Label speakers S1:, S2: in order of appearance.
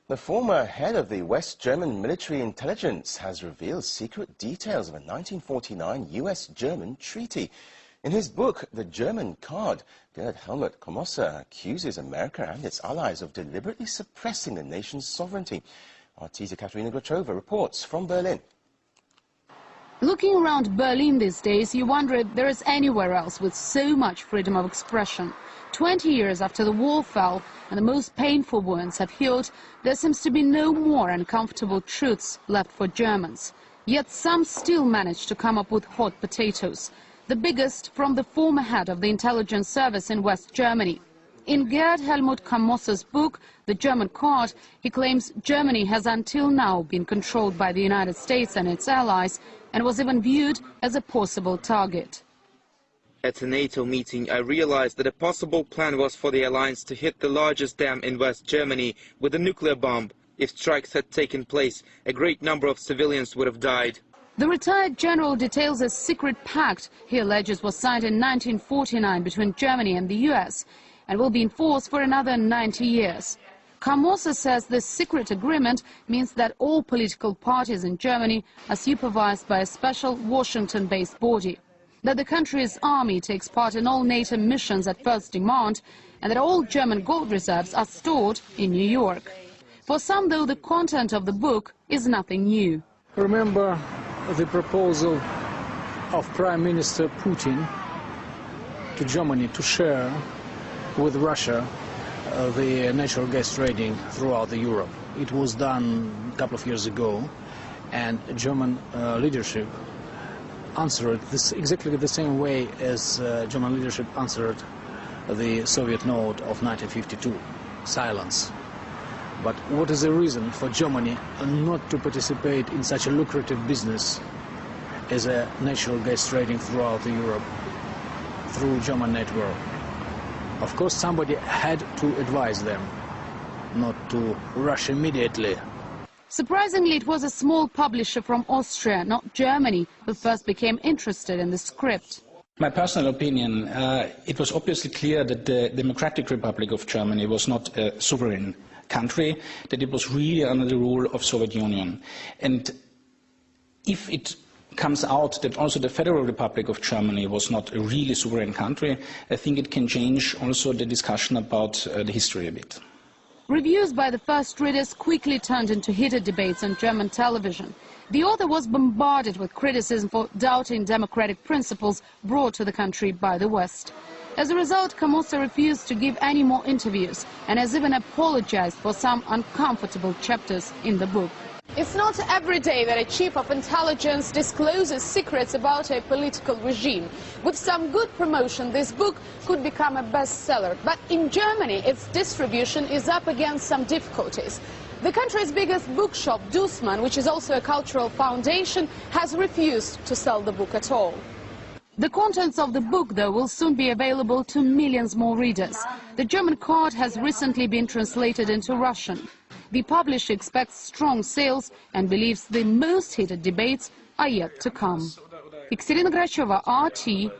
S1: The former head of the West German military intelligence has revealed secret details of a 1949 US-German treaty. In his book, The German Card, Gerd Helmut Komossa accuses America and its allies of deliberately suppressing the nation's sovereignty. Our teaser Katerina Grachova reports from Berlin.
S2: Looking around Berlin these days, you wonder if there is anywhere else with so much freedom of expression. 20 years after the wall fell and the most painful wounds have healed, there seems to be no more uncomfortable truths left for Germans. Yet some still manage to come up with hot potatoes. The biggest from the former head of the intelligence service in West Germany. In Gerd Helmut Komossa's book, The German Card, he claims Germany has until now been controlled by the United States and its allies and was even viewed as a possible target.
S3: At a NATO meeting, I realized that a possible plan was for the alliance to hit the largest dam in West Germany with a nuclear bomb. If strikes had taken place, a great number of civilians would have died.
S2: The retired general details a secret pact he alleges was signed in 1949 between Germany and the US and will be in force for another 90 years. Komossa says this secret agreement means that all political parties in Germany are supervised by a special Washington-based body, that the country's army takes part in all NATO missions at first demand, and that all German gold reserves are stored in New York. For some, though, the content of the book is nothing new.
S4: Remember the proposal of Prime Minister Putin to Germany to share with Russia the natural gas trading throughout Europe. It was done a couple of years ago, and German leadership answered this exactly the same way as German leadership answered the Soviet note of 1952, silence. But what is the reason for Germany not to participate in such a lucrative business as a natural gas trading throughout Europe through German network? Of course, somebody had to advise them not to rush immediately.
S2: Surprisingly, it was a small publisher from Austria, not Germany, who first became interested in the script.
S5: My personal opinion, it was obviously clear that the Democratic Republic of Germany was not a sovereign country, that it was really under the rule of Soviet Union. And if it comes out that also the Federal Republic of Germany was not a really sovereign country, I think it can change also the discussion about the history a bit.
S2: Reviews by the first readers quickly turned into heated debates on German television. The author was bombarded with criticism for doubting democratic principles brought to the country by the West. As a result, Komossa refused to give any more interviews and has even apologized for some uncomfortable chapters in the book.
S6: It's not every day that a chief of intelligence discloses secrets about a political regime. With some good promotion, this book could become a bestseller. But in Germany, its distribution is up against some difficulties. The country's biggest bookshop, Dussmann, which is also a cultural foundation, has refused to sell the book at all.
S2: The contents of the book, though, will soon be available to millions more readers. The German Card has recently been translated into Russian. The publisher expects strong sales and believes the most heated debates are yet to come. Katerina Grachova, RT,